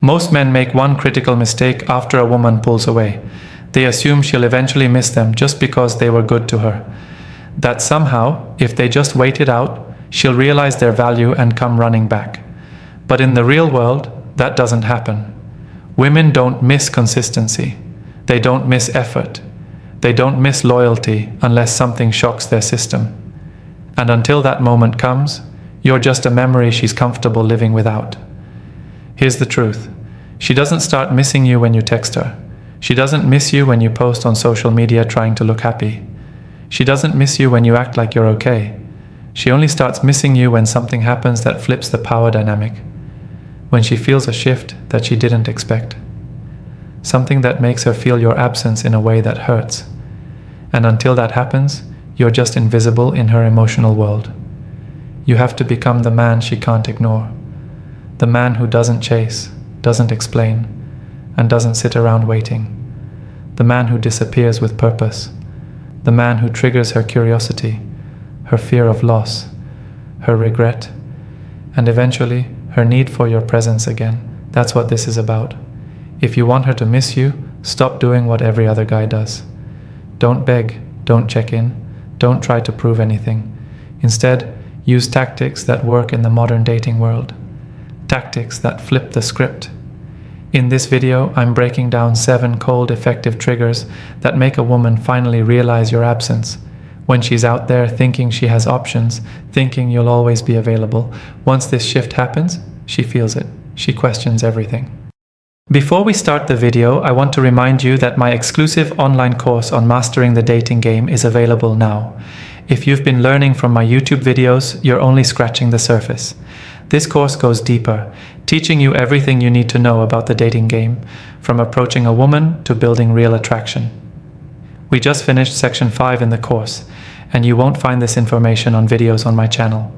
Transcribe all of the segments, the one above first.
Most men make one critical mistake after a woman pulls away. They assume she'll eventually miss them just because they were good to her. That somehow, if they just wait it out, she'll realize their value and come running back. But in the real world, that doesn't happen. Women don't miss consistency. They don't miss effort. They don't miss loyalty unless something shocks their system. And until that moment comes, you're just a memory she's comfortable living without. Here's the truth. She doesn't start missing you when you text her. She doesn't miss you when you post on social media trying to look happy. She doesn't miss you when you act like you're okay. She only starts missing you when something happens that flips the power dynamic. When she feels a shift that she didn't expect. Something that makes her feel your absence in a way that hurts. And until that happens, you're just invisible in her emotional world. You have to become the man she can't ignore. The man who doesn't chase, doesn't explain, and doesn't sit around waiting. The man who disappears with purpose. The man who triggers her curiosity, her fear of loss, her regret, and eventually her need for your presence again. That's what this is about. If you want her to miss you, stop doing what every other guy does. Don't beg, don't check in, don't try to prove anything. Instead, use tactics that work in the modern dating world. Tactics that flip the script. In this video, I'm breaking down 7 cold, effective triggers that make a woman finally realize your absence. When she's out there thinking she has options, thinking you'll always be available, once this shift happens, she feels it. She questions everything. Before we start the video, I want to remind you that my exclusive online course on mastering the dating game is available now. If you've been learning from my YouTube videos, you're only scratching the surface. This course goes deeper, teaching you everything you need to know about the dating game, from approaching a woman to building real attraction. We just finished section 5 in the course, and you won't find this information on videos on my channel.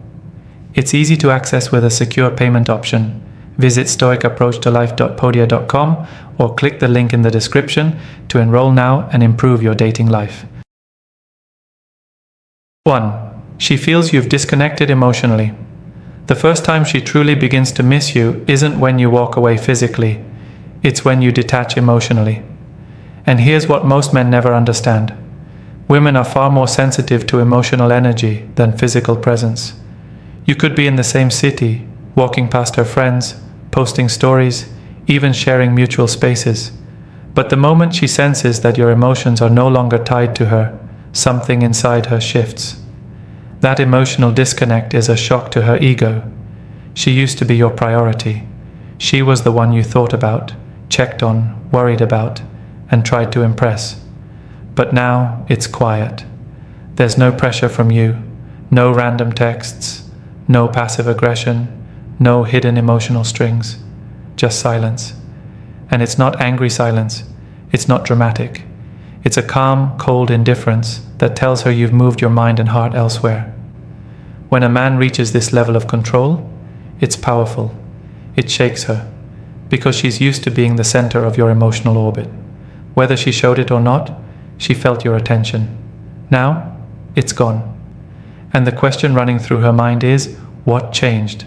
It's easy to access with a secure payment option. Visit stoicapproachtolife.podia.com or click the link in the description to enroll now and improve your dating life. 1. She feels you've disconnected emotionally. The first time she truly begins to miss you isn't when you walk away physically, it's when you detach emotionally. And here's what most men never understand. Women are far more sensitive to emotional energy than physical presence. You could be in the same city, walking past her friends, posting stories, even sharing mutual spaces. But the moment she senses that your emotions are no longer tied to her, something inside her shifts. That emotional disconnect is a shock to her ego. She used to be your priority. She was the one you thought about, checked on, worried about, and tried to impress. But now it's quiet. There's no pressure from you, no random texts, no passive aggression, no hidden emotional strings, just silence. And it's not angry silence, it's not dramatic. It's a calm, cold indifference that tells her you've moved your mind and heart elsewhere. When a man reaches this level of control, it's powerful. It shakes her, because she's used to being the center of your emotional orbit. Whether she showed it or not, she felt your attention. Now, it's gone. And the question running through her mind is, what changed?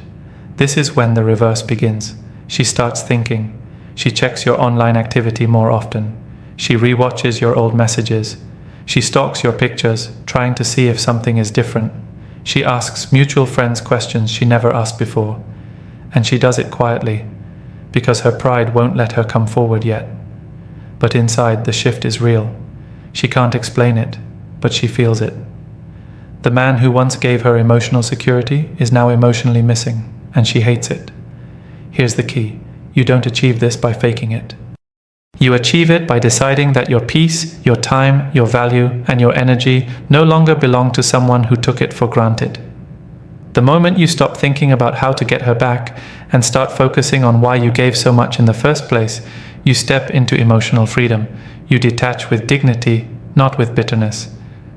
This is when the reverse begins. She starts thinking. She checks your online activity more often. She rewatches your old messages. She stalks your pictures, trying to see if something is different. She asks mutual friends questions she never asked before. And she does it quietly, because her pride won't let her come forward yet. But inside, the shift is real. She can't explain it, but she feels it. The man who once gave her emotional security is now emotionally missing, and she hates it. Here's the key. You don't achieve this by faking it. You achieve it by deciding that your peace, your time, your value, and your energy no longer belong to someone who took it for granted. The moment you stop thinking about how to get her back and start focusing on why you gave so much in the first place, you step into emotional freedom. You detach with dignity, not with bitterness.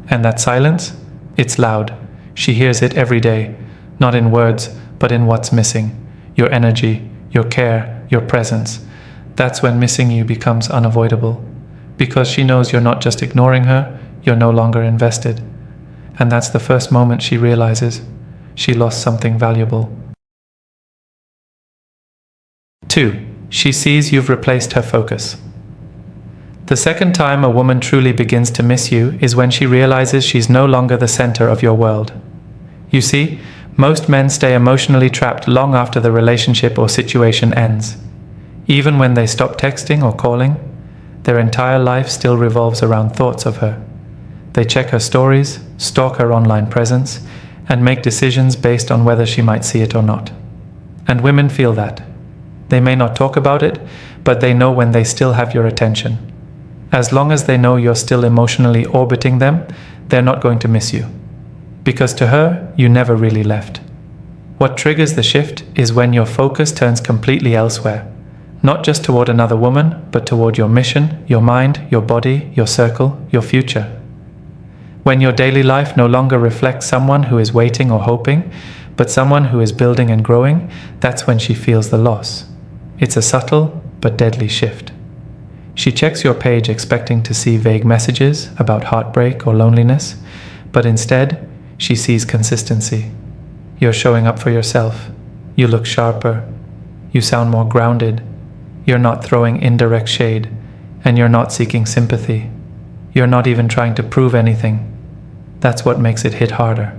And that silence? It's loud. She hears it every day, not in words, but in what's missing. Your energy, your care, your presence. That's when missing you becomes unavoidable. Because she knows you're not just ignoring her, you're no longer invested. And that's the first moment she realizes she lost something valuable. 2. She sees you've replaced her focus. The second time a woman truly begins to miss you is when she realizes she's no longer the center of your world. You see, most men stay emotionally trapped long after the relationship or situation ends. Even when they stop texting or calling, their entire life still revolves around thoughts of her. They check her stories, stalk her online presence, and make decisions based on whether she might see it or not. And women feel that. They may not talk about it, but they know when they still have your attention. As long as they know you're still emotionally orbiting them, they're not going to miss you. Because to her, you never really left. What triggers the shift is when your focus turns completely elsewhere. Not just toward another woman, but toward your mission, your mind, your body, your circle, your future. When your daily life no longer reflects someone who is waiting or hoping, but someone who is building and growing, that's when she feels the loss. It's a subtle but deadly shift. She checks your page expecting to see vague messages about heartbreak or loneliness, but instead, she sees consistency. You're showing up for yourself. You look sharper. You sound more grounded. You're not throwing indirect shade, and you're not seeking sympathy. You're not even trying to prove anything. That's what makes it hit harder.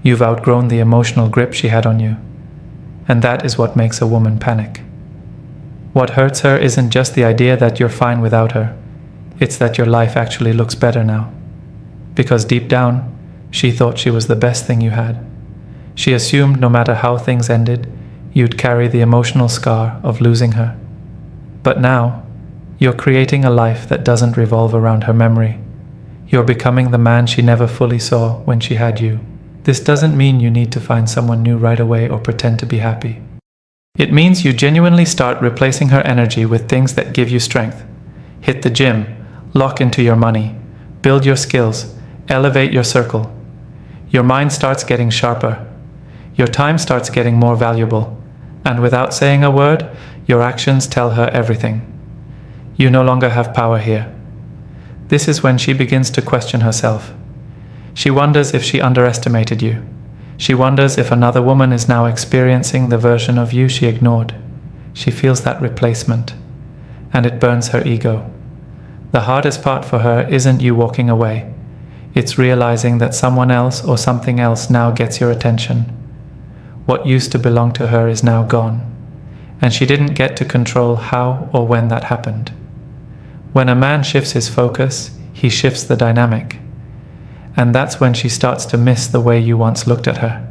You've outgrown the emotional grip she had on you, and that is what makes a woman panic. What hurts her isn't just the idea that you're fine without her. It's that your life actually looks better now. Because deep down, she thought she was the best thing you had. She assumed no matter how things ended, you'd carry the emotional scar of losing her. But now, you're creating a life that doesn't revolve around her memory. You're becoming the man she never fully saw when she had you. This doesn't mean you need to find someone new right away or pretend to be happy. It means you genuinely start replacing her energy with things that give you strength. Hit the gym, lock into your money, build your skills, elevate your circle. Your mind starts getting sharper. Your time starts getting more valuable. And without saying a word, your actions tell her everything. You no longer have power here. This is when she begins to question herself. She wonders if she underestimated you. She wonders if another woman is now experiencing the version of you she ignored. She feels that replacement, and it burns her ego. The hardest part for her isn't you walking away. It's realizing that someone else or something else now gets your attention. What used to belong to her is now gone, and she didn't get to control how or when that happened. When a man shifts his focus, he shifts the dynamic. And that's when she starts to miss the way you once looked at her.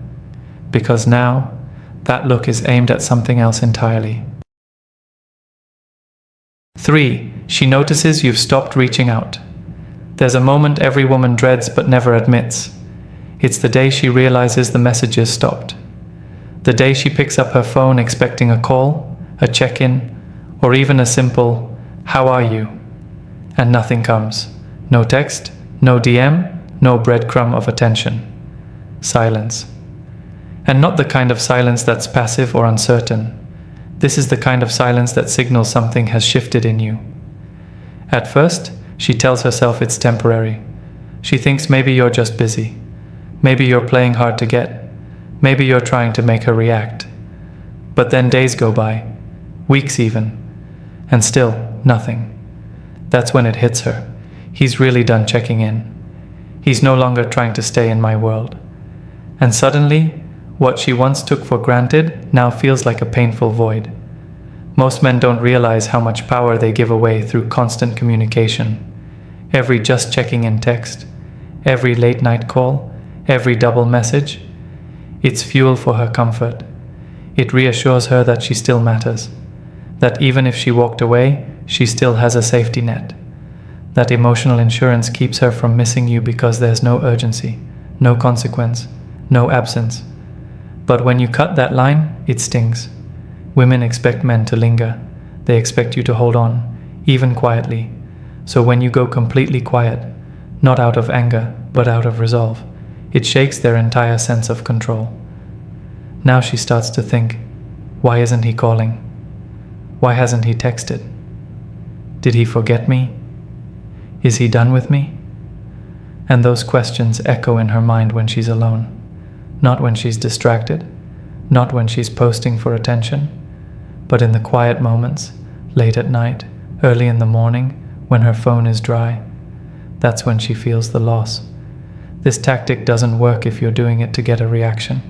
Because now, that look is aimed at something else entirely. 3. She notices you've stopped reaching out. There's a moment every woman dreads but never admits. It's the day she realizes the messages stopped. The day she picks up her phone expecting a call, a check-in, or even a simple, "How are you?" And nothing comes. No text, no DM, no breadcrumb of attention. Silence. And not the kind of silence that's passive or uncertain. This is the kind of silence that signals something has shifted in you. At first, she tells herself it's temporary. She thinks maybe you're just busy. Maybe you're playing hard to get. Maybe you're trying to make her react. But then days go by, weeks even, and still nothing. That's when it hits her. He's really done checking in. He's no longer trying to stay in my world. And suddenly, what she once took for granted now feels like a painful void. Most men don't realize how much power they give away through constant communication. Every just checking in text, every late night call, every double message. It's fuel for her comfort. It reassures her that she still matters. That even if she walked away, she still has a safety net. That emotional insurance keeps her from missing you because there's no urgency, no consequence, no absence. But when you cut that line, it stings. Women expect men to linger. They expect you to hold on, even quietly. So when you go completely quiet, not out of anger, but out of resolve, it shakes their entire sense of control. Now she starts to think, why isn't he calling? Why hasn't he texted? Did he forget me? Is he done with me? And those questions echo in her mind when she's alone. Not when she's distracted, not when she's posting for attention, but in the quiet moments, late at night, early in the morning, when her phone is dry. That's when she feels the loss. This tactic doesn't work if you're doing it to get a reaction.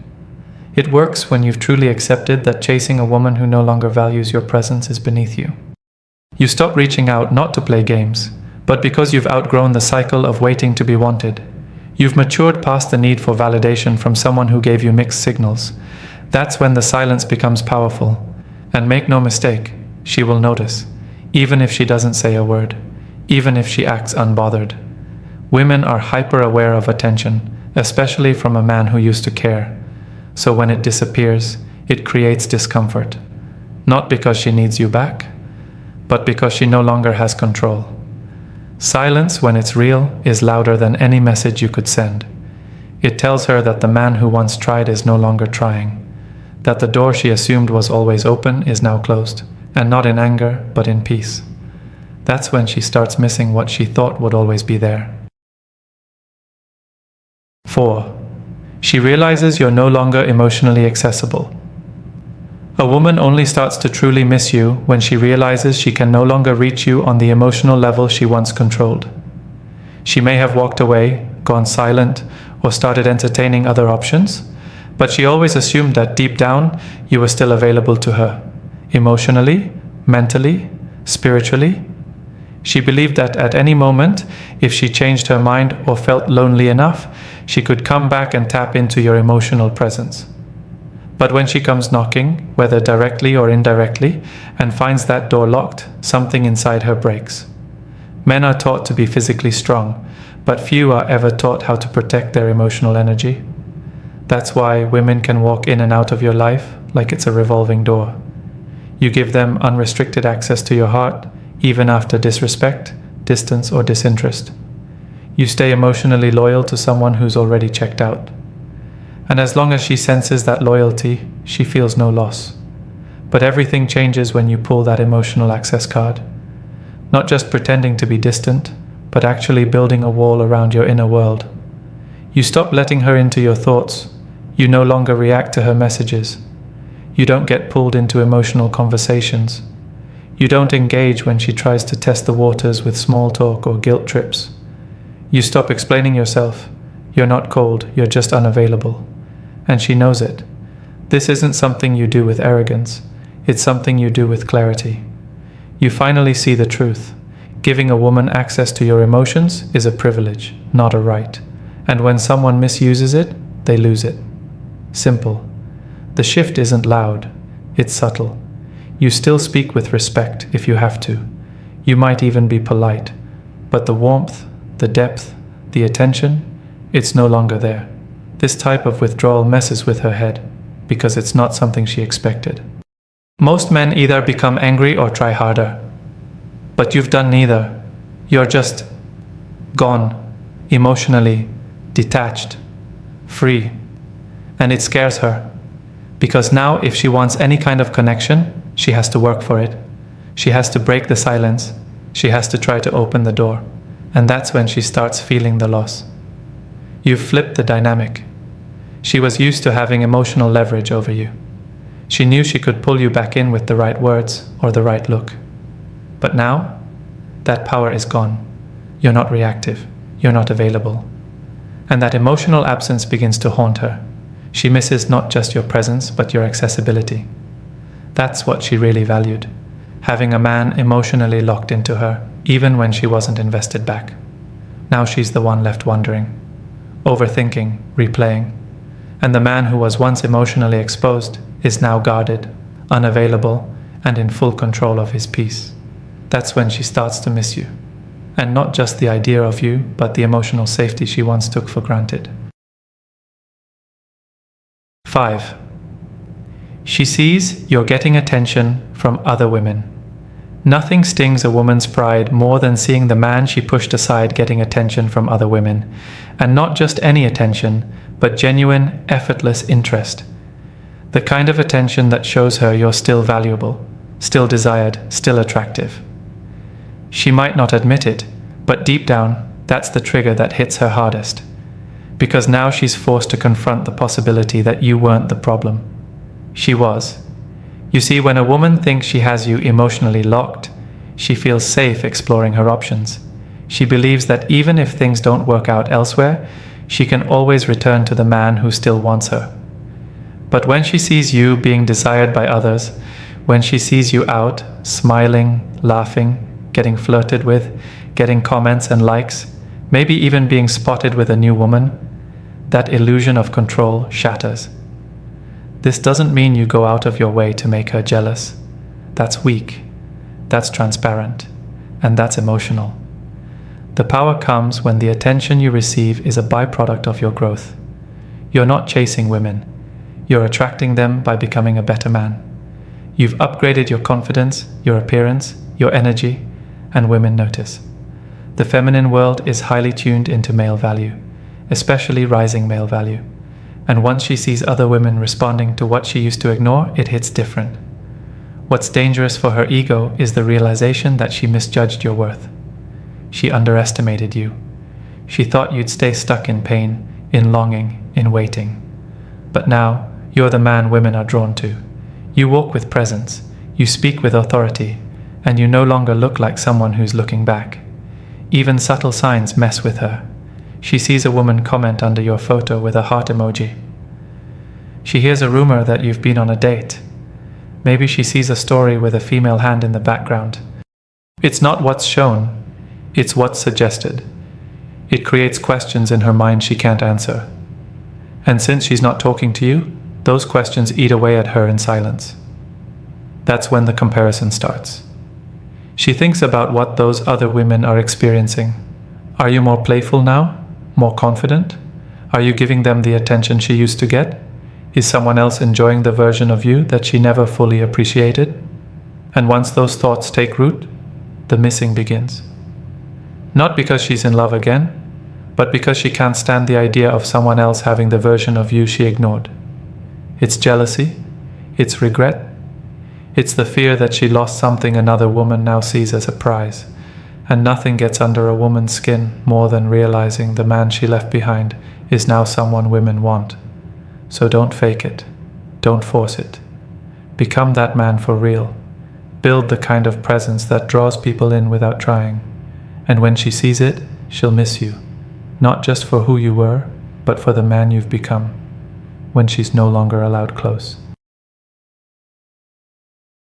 It works when you've truly accepted that chasing a woman who no longer values your presence is beneath you. You stop reaching out not to play games, but because you've outgrown the cycle of waiting to be wanted. You've matured past the need for validation from someone who gave you mixed signals. That's when the silence becomes powerful. And make no mistake, she will notice, even if she doesn't say a word, even if she acts unbothered. Women are hyper-aware of attention, especially from a man who used to care. So when it disappears, it creates discomfort. Not because she needs you back, but because she no longer has control. Silence, when it's real, is louder than any message you could send. It tells her that the man who once tried is no longer trying, that the door she assumed was always open is now closed, and not in anger, but in peace. That's when she starts missing what she thought would always be there. 4. She realizes you're no longer emotionally accessible. A woman only starts to truly miss you when she realizes she can no longer reach you on the emotional level she once controlled. She may have walked away, gone silent, or started entertaining other options, but she always assumed that deep down you were still available to her, emotionally, mentally, spiritually. She believed that at any moment, if she changed her mind or felt lonely enough, she could come back and tap into your emotional presence. But when she comes knocking, whether directly or indirectly, and finds that door locked, something inside her breaks. Men are taught to be physically strong, but few are ever taught how to protect their emotional energy. That's why women can walk in and out of your life like it's a revolving door. You give them unrestricted access to your heart, even after disrespect, distance, or disinterest. You stay emotionally loyal to someone who's already checked out. And as long as she senses that loyalty, she feels no loss. But everything changes when you pull that emotional access card. Not just pretending to be distant, but actually building a wall around your inner world. You stop letting her into your thoughts. You no longer react to her messages. You don't get pulled into emotional conversations. You don't engage when she tries to test the waters with small talk or guilt trips. You stop explaining yourself. You're not cold, you're just unavailable. And she knows it. This isn't something you do with arrogance. It's something you do with clarity. You finally see the truth. Giving a woman access to your emotions is a privilege, not a right. And when someone misuses it, they lose it. Simple. The shift isn't loud. It's subtle. You still speak with respect if you have to. You might even be polite. But the warmth, the depth, the attention, it's no longer there. This type of withdrawal messes with her head, because it's not something she expected. Most men either become angry or try harder. But you've done neither. You're just gone, emotionally, detached, free. And it scares her, because now if she wants any kind of connection, she has to work for it. She has to break the silence. She has to try to open the door. And that's when she starts feeling the loss. You've flipped the dynamic. She was used to having emotional leverage over you. She knew she could pull you back in with the right words or the right look. But now, that power is gone. You're not reactive. You're not available. And that emotional absence begins to haunt her. She misses not just your presence, but your accessibility. That's what she really valued. Having a man emotionally locked into her, even when she wasn't invested back. Now she's the one left wondering, overthinking, replaying. And the man who was once emotionally exposed is now guarded, unavailable, and in full control of his peace. That's when she starts to miss you. And not just the idea of you, but the emotional safety she once took for granted. 5. She sees you're getting attention from other women. Nothing stings a woman's pride more than seeing the man she pushed aside getting attention from other women. And not just any attention, but genuine, effortless interest. The kind of attention that shows her you're still valuable, still desired, still attractive. She might not admit it, but deep down, that's the trigger that hits her hardest. Because now she's forced to confront the possibility that you weren't the problem. She was. You see, when a woman thinks she has you emotionally locked, she feels safe exploring her options. She believes that even if things don't work out elsewhere, she can always return to the man who still wants her. But when she sees you being desired by others, when she sees you out, smiling, laughing, getting flirted with, getting comments and likes, maybe even being spotted with a new woman, that illusion of control shatters. This doesn't mean you go out of your way to make her jealous. That's weak, that's transparent, and that's emotional. The power comes when the attention you receive is a byproduct of your growth. You're not chasing women. You're attracting them by becoming a better man. You've upgraded your confidence, your appearance, your energy, and women notice. The feminine world is highly tuned into male value, especially rising male value. And once she sees other women responding to what she used to ignore, it hits different. What's dangerous for her ego is the realization that she misjudged your worth. She underestimated you. She thought you'd stay stuck in pain, in longing, in waiting. But now, you're the man women are drawn to. You walk with presence, you speak with authority, and you no longer look like someone who's looking back. Even subtle signs mess with her. She sees a woman comment under your photo with a heart emoji. She hears a rumor that you've been on a date. Maybe she sees a story with a female hand in the background. It's not what's shown, it's what's suggested. It creates questions in her mind she can't answer. And since she's not talking to you, those questions eat away at her in silence. That's when the comparison starts. She thinks about what those other women are experiencing. Are you more playful now? More confident? Are you giving them the attention she used to get? Is someone else enjoying the version of you that she never fully appreciated? And once those thoughts take root, the missing begins. Not because she's in love again, but because she can't stand the idea of someone else having the version of you she ignored. It's jealousy, it's regret, it's the fear that she lost something another woman now sees as a prize. And nothing gets under a woman's skin more than realizing the man she left behind is now someone women want. So don't fake it. Don't force it. Become that man for real. Build the kind of presence that draws people in without trying. And when she sees it, she'll miss you. Not just for who you were, but for the man you've become, when she's no longer allowed close.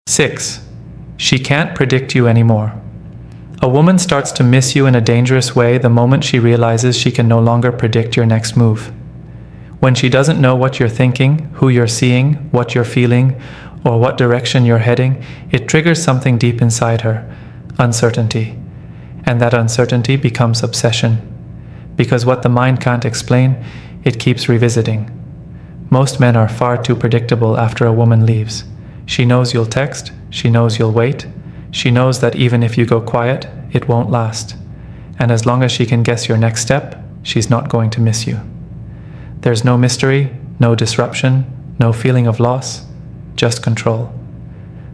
6. She can't predict you anymore. A woman starts to miss you in a dangerous way the moment she realizes she can no longer predict your next move. When she doesn't know what you're thinking, who you're seeing, what you're feeling, or what direction you're heading, it triggers something deep inside her, uncertainty. And that uncertainty becomes obsession. Because what the mind can't explain, it keeps revisiting. Most men are far too predictable after a woman leaves. She knows you'll text, she knows you'll wait, she knows that even if you go quiet, it won't last. And as long as she can guess your next step, she's not going to miss you. There's no mystery, no disruption, no feeling of loss, just control.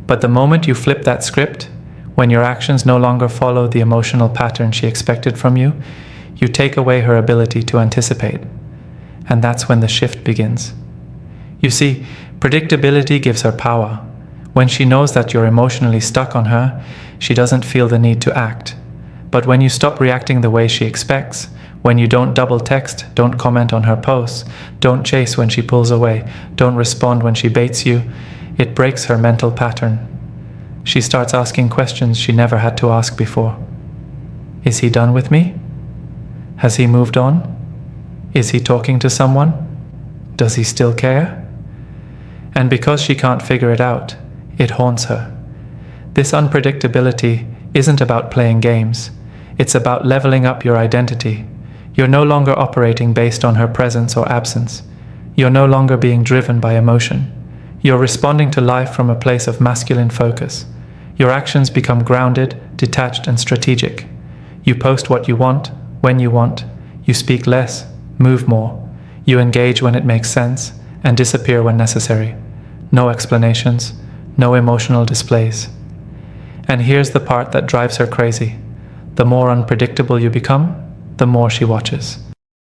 But the moment you flip that script, when your actions no longer follow the emotional pattern she expected from you, you take away her ability to anticipate. And that's when the shift begins. You see, predictability gives her power. When she knows that you're emotionally stuck on her, she doesn't feel the need to act. But when you stop reacting the way she expects, when you don't double text, don't comment on her posts, don't chase when she pulls away, don't respond when she baits you, it breaks her mental pattern. She starts asking questions she never had to ask before. Is he done with me? Has he moved on? Is he talking to someone? Does he still care? And because she can't figure it out, it haunts her. This unpredictability isn't about playing games. It's about leveling up your identity. You're no longer operating based on her presence or absence. You're no longer being driven by emotion. You're responding to life from a place of masculine focus. Your actions become grounded, detached, and strategic. You post what you want, when you want. You speak less, move more. You engage when it makes sense, and disappear when necessary. No explanations, no emotional displays. And here's the part that drives her crazy. The more unpredictable you become, the more she watches.